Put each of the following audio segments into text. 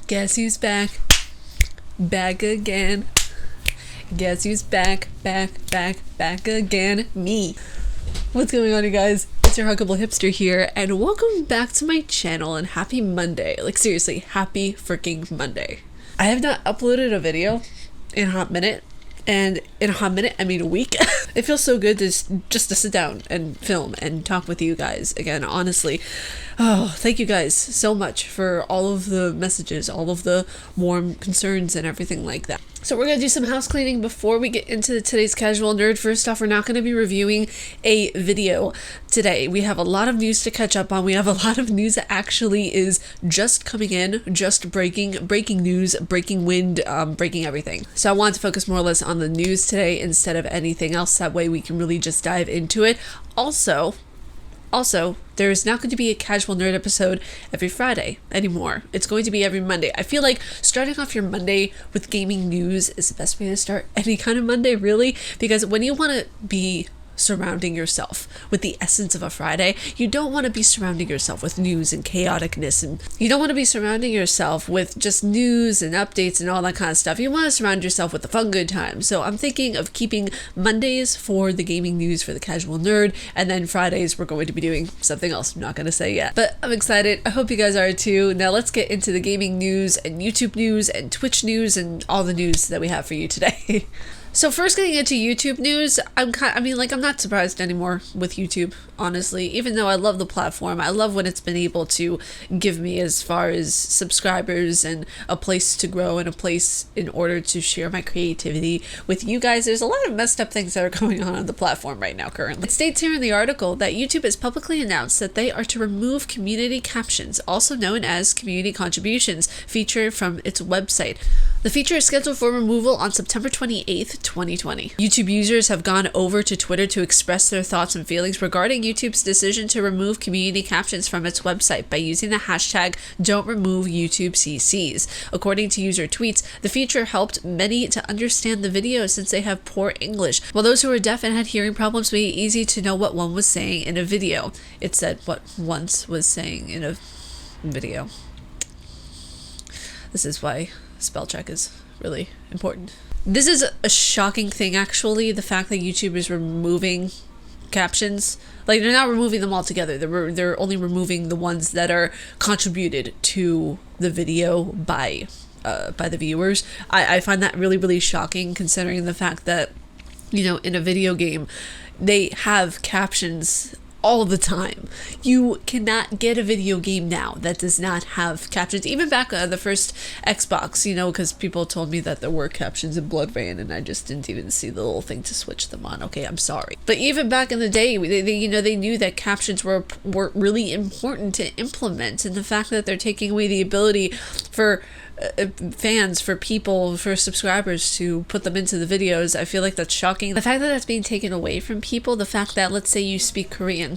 Guess who's back? Back again. Guess who's back again? Me. What's going on, you guys? It's your huggable hipster here, and welcome back to my channel, and happy Monday. Like, seriously, happy freaking Monday. I have not uploaded a video in a hot minute, and in a hot minute, I mean a week. It feels so good to just to sit down and film and talk with you guys again, honestly. Oh, thank you guys so much for all of the messages, all of the warm concerns and everything like that. So we're going to do some house cleaning before we get into today's casual nerd. First off, we're not going to be reviewing a video today. We have a lot of news to catch up on. We have a lot of news that actually is just coming in, just breaking news, breaking wind, breaking everything. So I want to focus more or less on the news today instead of anything else. That way we can really just dive into it. Also, there's not going to be a casual nerd episode every Friday anymore. It's going to be every Monday. I feel like starting off your Monday with gaming news is the best way to start any kind of Monday, really, because when you want to be surrounding yourself with the essence of a Friday, you don't want to be surrounding yourself with news and chaoticness, and you don't want to be surrounding yourself with just news and updates and all that kind of stuff. You want to surround yourself with the fun good times. So I'm thinking of keeping Mondays for the gaming news for the casual nerd, and then Fridays we're going to be doing something else. I'm not going to say yet, but I'm excited. I hope you guys are too. Now let's get into the gaming news and YouTube news and Twitch news and all the news that we have for you today. So first, getting into YouTube news, I'm not surprised anymore with YouTube, honestly. Even though I love the platform, I love what it's been able to give me as far as subscribers and a place to grow and a place in order to share my creativity with you guys. There's a lot of messed up things that are going on the platform right now currently. It states here in the article that YouTube has publicly announced that they are to remove community captions, also known as community contributions, feature from its website. The feature is scheduled for removal on September 28th, 2020. YouTube users have gone over to Twitter to express their thoughts and feelings regarding YouTube's decision to remove community captions from its website by using the hashtag #Don'tRemoveYouTubeCCs. According to user tweets, the feature helped many to understand the video since they have poor English, while those who are deaf and had hearing problems made it easy to know what one was saying in a video. It said what once was saying in a video. This is why spell check is really important. This is a shocking thing, actually, the fact that YouTube is removing captions. Like, they're not removing them altogether. They're only removing the ones that are contributed to the video by the viewers. I find that really, really shocking, considering the fact that, you know, in a video game, they have captions all the time. You cannot get a video game now that does not have captions. Even back the first Xbox, you know, because people told me that there were captions in Blood Rain, and I just didn't even see the little thing to switch them on. Okay, I'm sorry. But even back in the day, they knew that captions were really important to implement, and the fact that they're taking away the ability for fans, for people, for subscribers to put them into the videos, I feel like that's shocking. The fact that that's being taken away from people, the fact that, let's say you speak Korean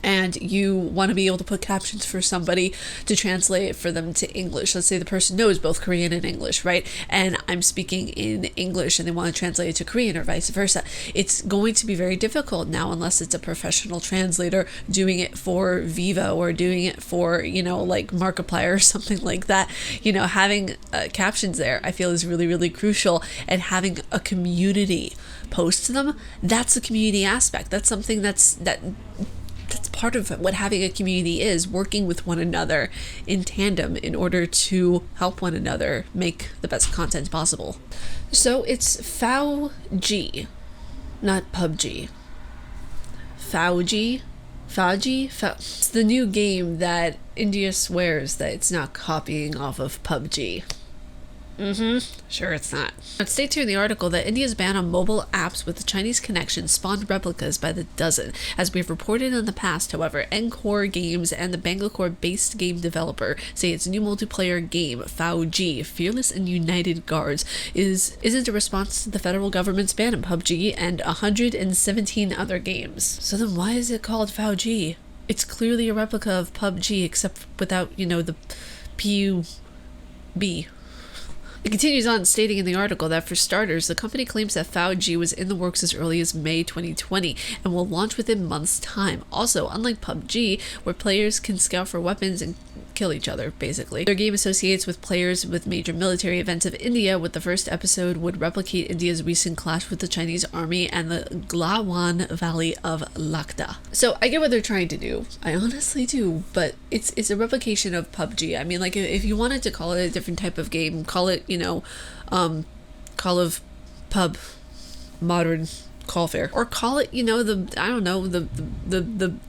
and you want to be able to put captions for somebody to translate it for them to English. Let's say the person knows both Korean and English, right? And I'm speaking in English and they want to translate it to Korean or vice versa. It's going to be very difficult now unless it's a professional translator doing it for Viva or doing it for, you know, like Markiplier or something like that. You know, having captions there, I feel, is really, really crucial, and having a community post them, that's a community aspect. That's something that's part of what having a community is, working with one another in tandem in order to help one another make the best content possible. So it's iv'e, not PUBG. iv'e? It's the new game that India swears that it's not copying off of PUBG. Sure it's not. It states here in the article that India's ban on mobile apps with a Chinese connection spawned replicas by the dozen. As we've reported in the past, however, Encore Games and the Bangalore-based game developer say its new multiplayer game, iv'e, Fearless and United Guards, isn't a response to the federal government's ban on PUBG and 117 other games. So then why is it called iv'e? It's clearly a replica of PUBG, except without, you know, the PUB. It continues on, stating in the article that for starters, the company claims that iv'e was in the works as early as May 2020 and will launch within months' time. Also, unlike PUBG, where players can scout for weapons and kill each other, basically. Their game associates with players with major military events of India, with the first episode would replicate India's recent clash with the Chinese army and the Glawan Valley of Lakda. So I get what they're trying to do. I honestly do, but it's a replication of PUBG. I mean, like, if you wanted to call it a different type of game, call it, you know, Call of Pub Modern Callfare, or call it, you know, the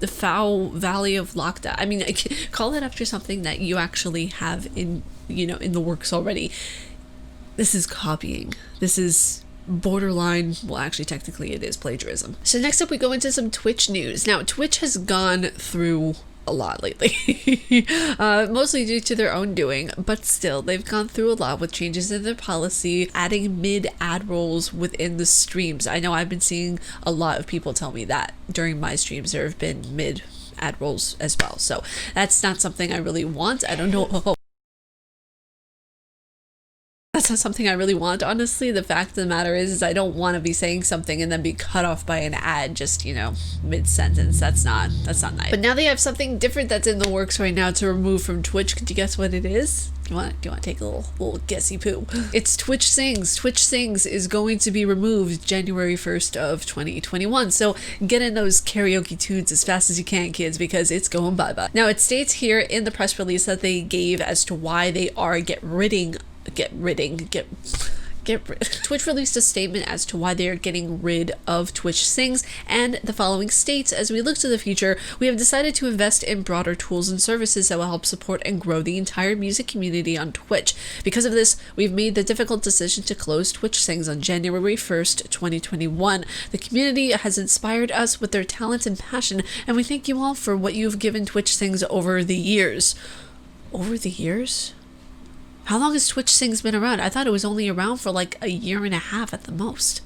Foul Valley of Lakda. I mean, call it after something that you actually have in, you know, in the works already. This is copying. This is borderline, well, actually technically it is plagiarism. So next up we go into some Twitch news. Now, Twitch has gone through a lot lately, mostly due to their own doing, but still they've gone through a lot with changes in their policy, adding mid ad rolls within the streams. I know I've been seeing a lot of people tell me that during my streams there have been mid ad rolls as well, so that's not something I really want. I don't know. That's not something I really want, honestly. The fact of the matter is I don't want to be saying something and then be cut off by an ad just, you know, mid-sentence. That's not nice. But now they have something different that's in the works right now to remove from Twitch. Could you guess what it is? Do you want to take a little guessy poo? It's Twitch Sings. Twitch Sings is going to be removed January 1st of 2021. So get in those karaoke tunes as fast as you can, kids, because it's going bye-bye. Now, it states here in the press release that they gave as to why they are Twitch released a statement as to why they are getting rid of Twitch Sings, and the following states: as we look to the future, we have decided to invest in broader tools and services that will help support and grow the entire music community on Twitch. Because of this, we've made the difficult decision to close Twitch Sings on January 1st, 2021. The community has inspired us with their talent and passion, and we thank you all for what you've given Twitch Sings over the years. Over the years? How long has Twitch Sings been around? I thought it was only around for like a year and a half at the most.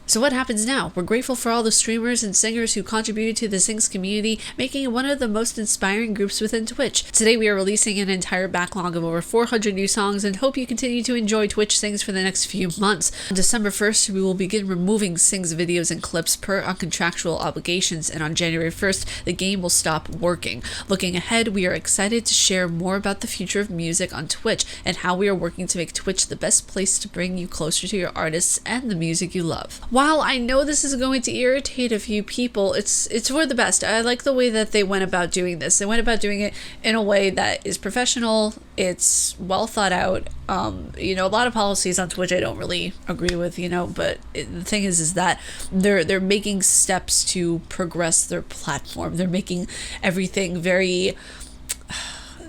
So what happens now? We're grateful for all the streamers and singers who contributed to the Sings community, making it one of the most inspiring groups within Twitch. Today we are releasing an entire backlog of over 400 new songs and hope you continue to enjoy Twitch Sings for the next few months. On December 1st, we will begin removing Sings videos and clips per our contractual obligations, and on January 1st, the game will stop working. Looking ahead, we are excited to share more about the future of music on Twitch and how we are working to make Twitch the best place to bring you closer to your artists and the music you love. While I know this is going to irritate a few people, it's for the best. I like the way that they went about doing this. They went about doing it in a way that is professional. It's well thought out. You know, a lot of policies on Twitch I don't really agree with, you know, but the thing is that they're making steps to progress their platform. They're making everything very...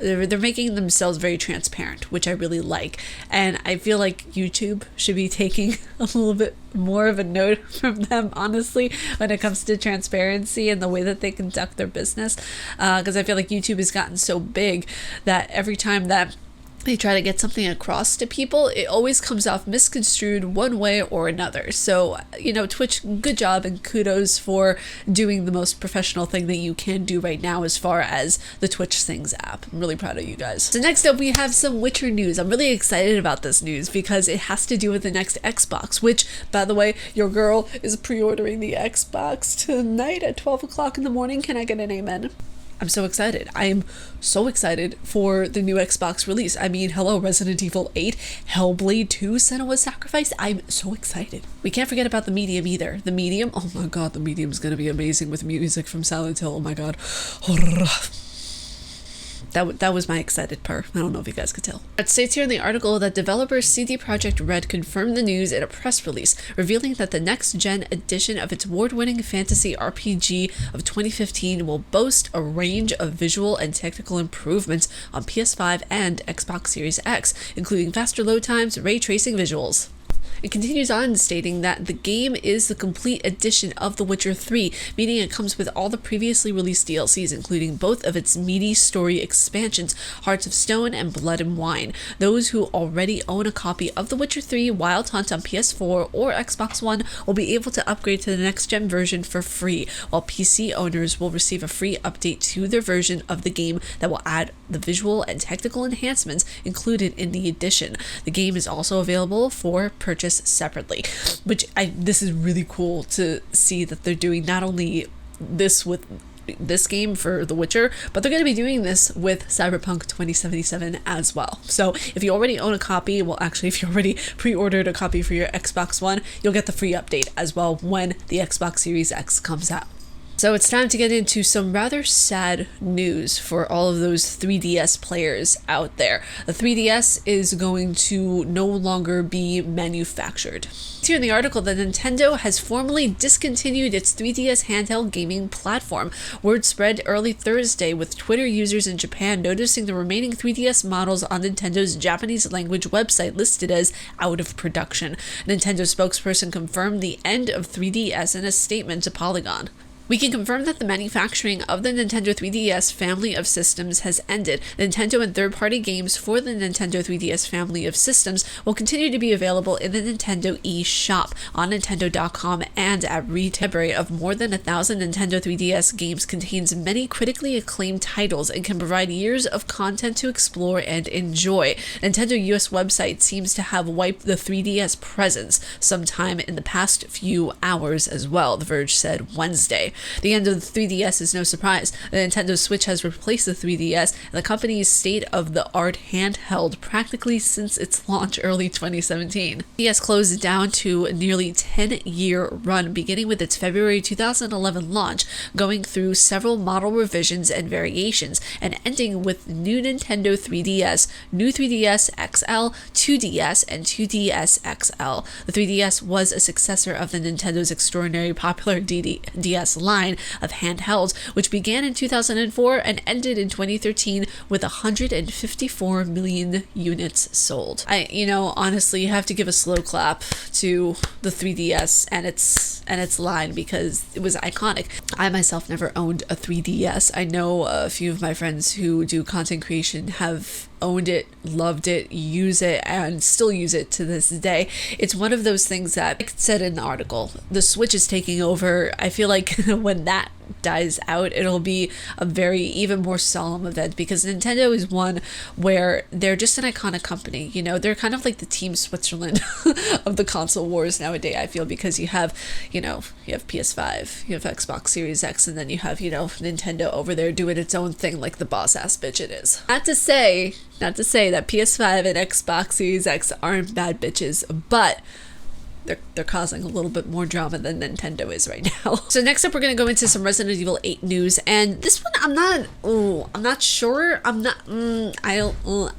They're making themselves very transparent, which I really like. And I feel like YouTube should be taking a little bit more of a note from them, honestly, when it comes to transparency and the way that they conduct their business. Because I feel like YouTube has gotten so big that every time that they try to get something across to people, it always comes off misconstrued one way or another. So, you know, Twitch, good job and kudos for doing the most professional thing that you can do right now as far as the Twitch Sings app. I'm really proud of you guys. So next up, we have some Witcher news. I'm really excited about this news because it has to do with the next Xbox, which, by the way, your girl is pre-ordering the Xbox tonight at 12 o'clock in the morning. Can I get an amen? I'm so excited. I am so excited for the new Xbox release. I mean, hello, Resident Evil 8, Hellblade 2, Senua's Sacrifice. I'm so excited. We can't forget about the Medium either. The Medium, oh my god, the Medium's gonna be amazing with music from Silent Hill. Oh my god. That was my excited part. I don't know if you guys could tell. It states here in the article that developer CD Projekt Red confirmed the news in a press release, revealing that the next-gen edition of its award-winning fantasy RPG of 2015 will boast a range of visual and technical improvements on PS5 and Xbox Series X, including faster load times, ray tracing visuals. It continues on stating that the game is the complete edition of The Witcher 3, meaning it comes with all the previously released DLCs, including both of its meaty story expansions, Hearts of Stone and Blood and Wine. Those who already own a copy of The Witcher 3 Wild Hunt on PS4 or Xbox One will be able to upgrade to the next-gen version for free, while PC owners will receive a free update to their version of the game that will add the visual and technical enhancements included in the edition. The game is also available for purchase separately, which this is really cool to see that they're doing not only this with this game for The Witcher, but they're going to be doing this with Cyberpunk 2077 as well. So if you already own a copy, well, actually, if you already pre-ordered a copy for your Xbox One, you'll get the free update as well when the Xbox Series X comes out. So it's time to get into some rather sad news for all of those 3DS players out there. The 3DS is going to no longer be manufactured. Here in the article that Nintendo has formally discontinued its 3DS handheld gaming platform. Word spread early Thursday, with Twitter users in Japan noticing the remaining 3DS models on Nintendo's Japanese language website listed as out of production. Nintendo spokesperson confirmed the end of 3DS in a statement to Polygon. We can confirm that the manufacturing of the Nintendo 3DS family of systems has ended. Nintendo and third-party games for the Nintendo 3DS family of systems will continue to be available in the Nintendo eShop, on Nintendo.com, and at retail. Library of more than 1,000 Nintendo 3DS games contains many critically acclaimed titles and can provide years of content to explore and enjoy. Nintendo US website seems to have wiped the 3DS presence sometime in the past few hours as well, The Verge said Wednesday. The end of the 3DS is no surprise. The Nintendo Switch has replaced the 3DS and the company's state-of-the-art handheld practically since its launch early 2017. The DS closed down to a nearly 10-year run, beginning with its February 2011 launch, going through several model revisions and variations, and ending with new Nintendo 3DS, new 3DS XL, 2DS, and 2DS XL. The 3DS was a successor of the Nintendo's extraordinarily popular DS line of handhelds, which began in 2004 and ended in 2013 with 154 million units sold. Honestly, you have to give a slow clap to the 3DS and its line, because it was iconic. I myself never owned a 3DS. I know a few of my friends who do content creation have owned it, loved it, use it, and still use it to this day. It's one of those things that, like it said in the article, the Switch is taking over. I feel like when that dies out, it'll be a very even more solemn event, because Nintendo is one where they're just an iconic company. They're kind of like the Team Switzerland of the console wars nowadays, I feel, because you have PS5, you have Xbox Series X, and then you have, Nintendo over there doing its own thing like the boss ass bitch it is. Not to say that PS5 and Xbox Series X aren't bad bitches, but they're causing a little bit more drama than Nintendo is right now. So next up, we're going to go into some Resident Evil 8 news, and this one I'm not sure. I don't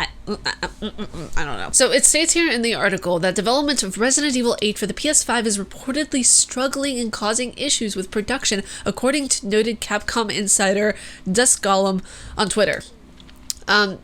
know. So it states here in the article that development of Resident Evil 8 for the PS5 is reportedly struggling and causing issues with production, according to noted Capcom insider Dusk Golem on Twitter.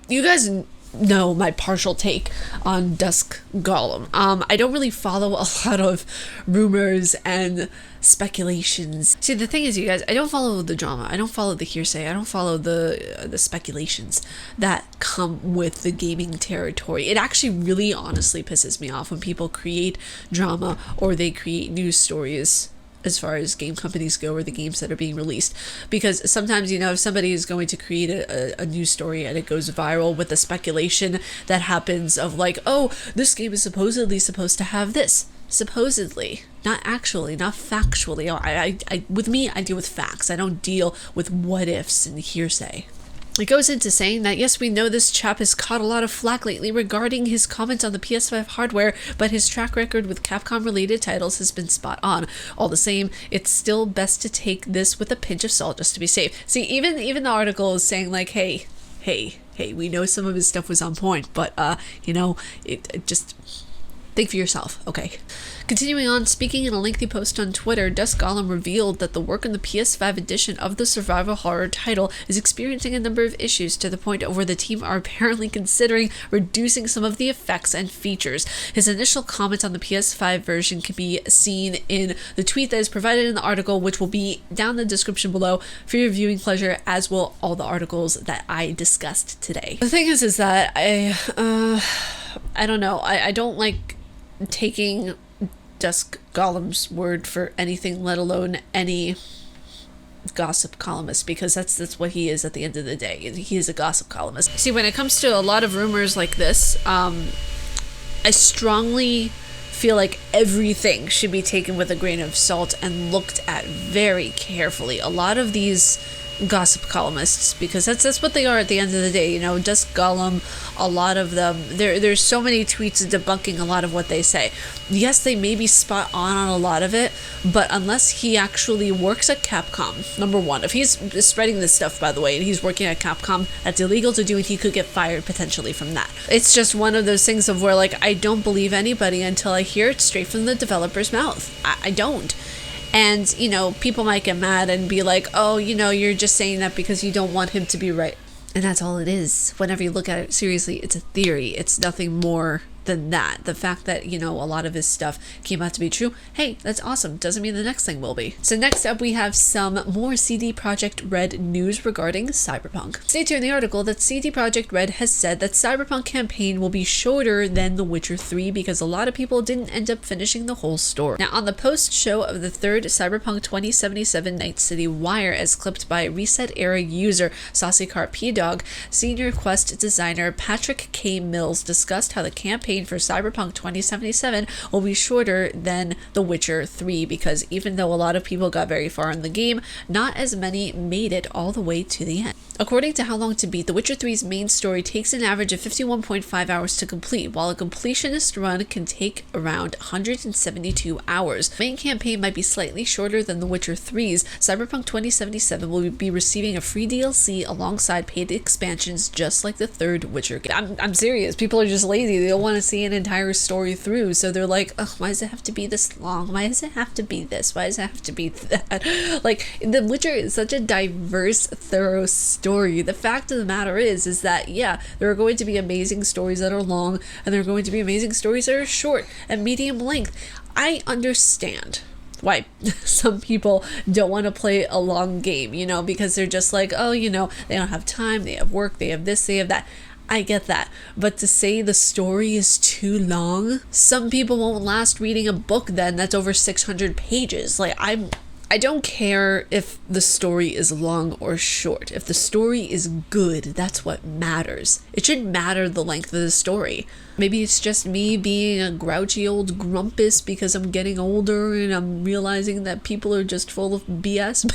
You guys know my partial take on Dusk Golem. I don't really follow a lot of rumors and speculations. See, the thing is, you guys, I don't follow the drama. I don't follow the hearsay. I don't follow the speculations that come with the gaming territory. It actually really honestly pisses me off when people create drama or they create news stories as far as game companies go, or the games that are being released, because sometimes, if somebody is going to create a news story and it goes viral with the speculation that happens of like, oh, this game is supposedly supposed to have this, supposedly, not actually, not factually. With me, I deal with facts. I don't deal with what ifs and hearsay. It goes into saying that, yes, we know this chap has caught a lot of flack lately regarding his comments on the PS5 hardware, but his track record with Capcom-related titles has been spot on. All the same, it's still best to take this with a pinch of salt just to be safe. See, even the article is saying like, hey, we know some of his stuff was on point, but, it just think for yourself, okay? Continuing on, speaking in a lengthy post on Twitter, Dusk Golem revealed that the work on the PS5 edition of the survival horror title is experiencing a number of issues, to the point where the team are apparently considering reducing some of the effects and features. His initial comments on the PS5 version can be seen in the tweet that is provided in the article, which will be down in the description below for your viewing pleasure, as will all the articles that I discussed today. The thing is that I don't know. I don't like taking Dusk Golem's word for anything, let alone any gossip columnist, because that's what he is at the end of the day. He is a gossip columnist. See, when it comes to a lot of rumors like this, I strongly feel like everything should be taken with a grain of salt and looked at very carefully. A lot of these gossip columnists, because that's what they are at the end of the day. You know, Dusk Golem, a lot of them, there's so many tweets debunking a lot of what they say. Yes, they may be spot on a lot of it, but unless he actually works at Capcom, number one, if he's spreading this stuff, by the way, and he's working at Capcom, that's illegal to do, and he could get fired potentially from that. It's just one of those things of where, like, I don't believe anybody until I hear it straight from the developer's mouth. I don't. And, you know, people might get mad and be like, oh, you know, you're just saying that because you don't want him to be right. And that's all it is. Whenever you look at it seriously, it's a theory. It's nothing more than that. The fact that, you know, a lot of his stuff came out to be true, hey, that's awesome. Doesn't mean the next thing will be. So next up, we have some more CD Projekt Red news regarding Cyberpunk. States here in the article that CD Projekt Red has said that Cyberpunk campaign will be shorter than The Witcher 3 because a lot of people didn't end up finishing the whole story. Now, on the post-show of the third Cyberpunk 2077 Night City Wire, as clipped by Reset Era user Saucycar P-Dog, senior quest designer Patrick K. Mills discussed how the campaign for Cyberpunk 2077 will be shorter than The Witcher 3 because even though a lot of people got very far in the game, not as many made it all the way to the end. According to How Long to Beat, The Witcher 3's main story takes an average of 51.5 hours to complete, while a completionist run can take around 172 hours. The main campaign might be slightly shorter than The Witcher 3's. Cyberpunk 2077 will be receiving a free DLC alongside paid expansions just like the third Witcher game. I'm serious. People are just lazy. They don't want to see an entire story through, so they're like, ugh, why does it have to be this long? Why does it have to be this? Why does it have to be that? Like, The Witcher is such a diverse, thorough story. The fact of the matter is that, yeah, there are going to be amazing stories that are long, and there are going to be amazing stories that are short and medium length. I understand why some people don't want to play a long game, you know, because they're just like, oh, you know, they don't have time, they have work, they have this, they have that. I get that, but to say the story is too long, some people won't last reading a book then that's over 600 pages. Like, I don't care if the story is long or short. If the story is good, that's what matters. It shouldn't matter the length of the story. Maybe it's just me being a grouchy old grumpus because I'm getting older and I'm realizing that people are just full of BS.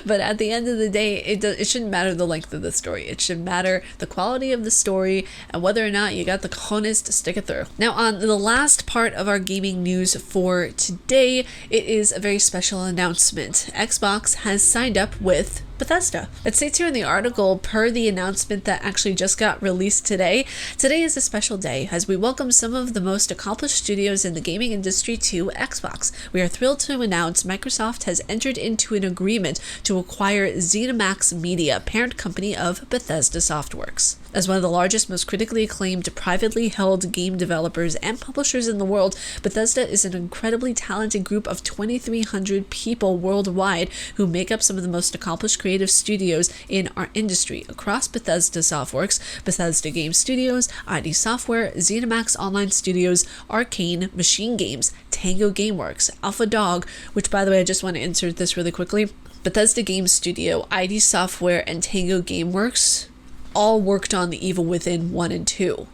But at the end of the day, it shouldn't matter the length of the story. It should matter the quality of the story and whether or not you got the cojones to stick it through. Now, on the last part of our gaming news for today, it is a very special announcement. Xbox has signed up with Bethesda. It states here in the article, per the announcement that actually just got released today is a special day as we welcome some of the most accomplished studios in the gaming industry to Xbox. We are thrilled to announce Microsoft has entered into an agreement to acquire ZeniMax Media, parent company of Bethesda Softworks. As one of the largest, most critically acclaimed, privately held game developers and publishers in the world, Bethesda is an incredibly talented group of 2,300 people worldwide who make up some of the most accomplished creative studios in our industry. Across Bethesda Softworks, Bethesda Game Studios, ID Software, ZeniMax Online Studios, Arcane, Machine Games, Tango Gameworks, Alpha Dog, which, by the way, I just want to insert this really quickly. Bethesda Game Studio, ID Software, and Tango Gameworks all worked on the Evil Within 1 and 2.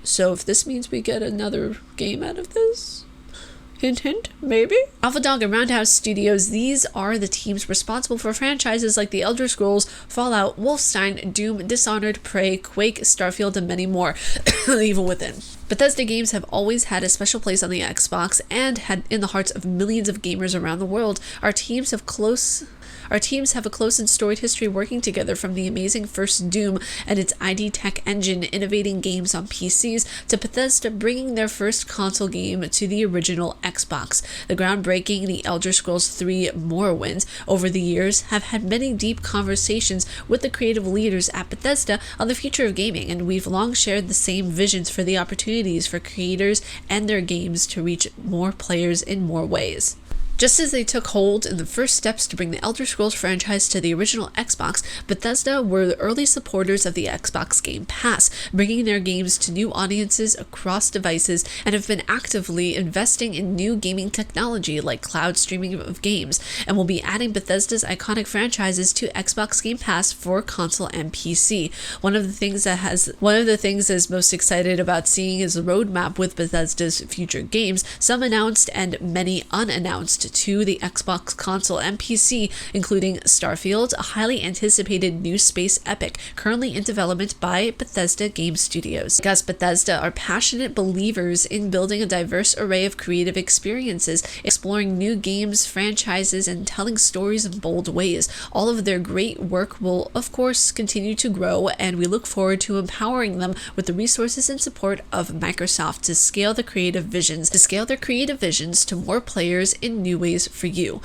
So if this means we get another game out of this, hint hint, maybe? Alpha Dog and Roundhouse Studios, these are the teams responsible for franchises like The Elder Scrolls, Fallout, Wolfenstein, Doom, Dishonored, Prey, Quake, Starfield, and many more. Evil Within. Bethesda games have always had a special place on the Xbox and had in the hearts of millions of gamers around the world. Our teams have a close and storied history working together, from the amazing first Doom and its ID Tech engine innovating games on PCs to Bethesda bringing their first console game to the original Xbox. The groundbreaking The Elder Scrolls 3 Morrowind over the years have had many deep conversations with the creative leaders at Bethesda on the future of gaming, and we've long shared the same visions for the opportunities for creators and their games to reach more players in more ways. Just as they took hold in the first steps to bring the Elder Scrolls franchise to the original Xbox, Bethesda were the early supporters of the Xbox Game Pass, bringing their games to new audiences across devices, and have been actively investing in new gaming technology like cloud streaming of games, and will be adding Bethesda's iconic franchises to Xbox Game Pass for console and PC. One of the things that's most excited about seeing is the roadmap with Bethesda's future games, some announced and many unannounced to the Xbox console and PC, including Starfield, a highly anticipated new space epic currently in development by Bethesda Game Studios. Guys, Bethesda are passionate believers in building a diverse array of creative experiences, exploring new games, franchises, and telling stories in bold ways. All of their great work will, of course, continue to grow, and we look forward to empowering them with the resources and support of Microsoft to scale their creative visions to more players in new ways for you.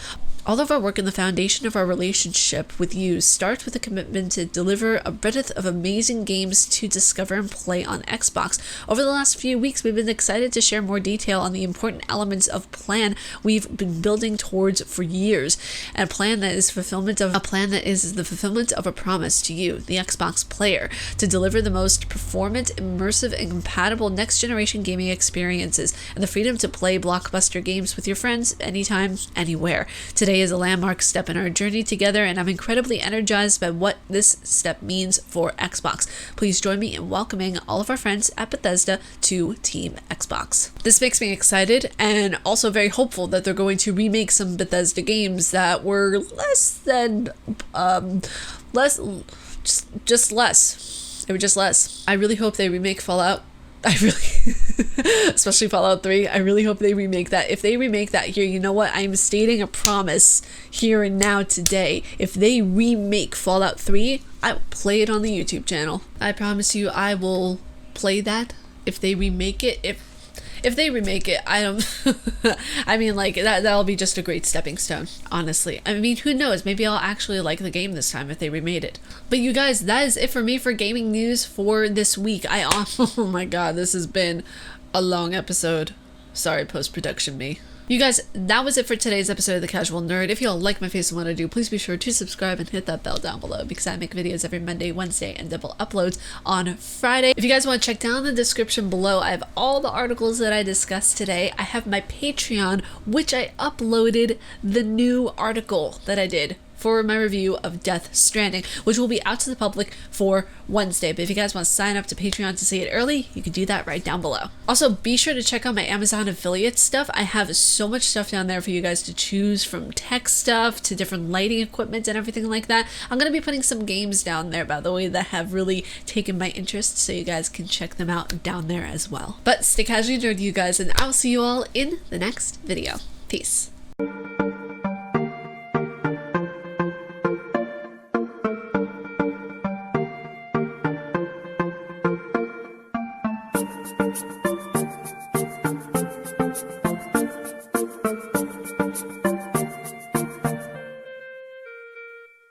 All of our work and the foundation of our relationship with you starts with a commitment to deliver a breadth of amazing games to discover and play on Xbox. Over the last few weeks, we've been excited to share more detail on the important elements of plan we've been building towards for years. A plan that is the fulfillment of a promise to you, the Xbox player, to deliver the most performant, immersive, and compatible next-generation gaming experiences, and the freedom to play blockbuster games with your friends anytime, anywhere. Today is a landmark step in our journey together, and I'm incredibly energized by what this step means for Xbox. Please join me in welcoming all of our friends at Bethesda to Team Xbox. This makes me excited and also very hopeful that they're going to remake some Bethesda games that were less. They were just less. I really hope they remake Fallout. Especially Fallout 3. I really hope they remake that. If they remake that here, you know what? I'm stating a promise here and now today. If they remake Fallout 3, I will play it on the YouTube channel. I promise you I will play that if they remake it. If they remake it, I don't I mean, like, that'll be just a great stepping stone, honestly. I mean, who knows? Maybe I'll actually like the game this time if they remade it. But you guys, that is it for me for gaming news for this week. Oh my god, this has been a long episode. Sorry, post-production me. You guys, that was it for today's episode of The Casual Nerd. If you all like my face and what I do, please be sure to subscribe and hit that bell down below, because I make videos every Monday, Wednesday, and double uploads on Friday. If you guys want to check down the description below, I have all the articles that I discussed today. I have my Patreon, which I uploaded the new article that I did for my review of Death Stranding, which will be out to the public for Wednesday. But if you guys want to sign up to Patreon to see it early, you can do that right down below. Also, be sure to check out my Amazon affiliate stuff. I have so much stuff down there for you guys to choose, from tech stuff to different lighting equipment and everything like that. I'm going to be putting some games down there, by the way, that have really taken my interest, so you guys can check them out down there as well. But stay casually nerd, you guys, and I'll see you all in the next video. Peace.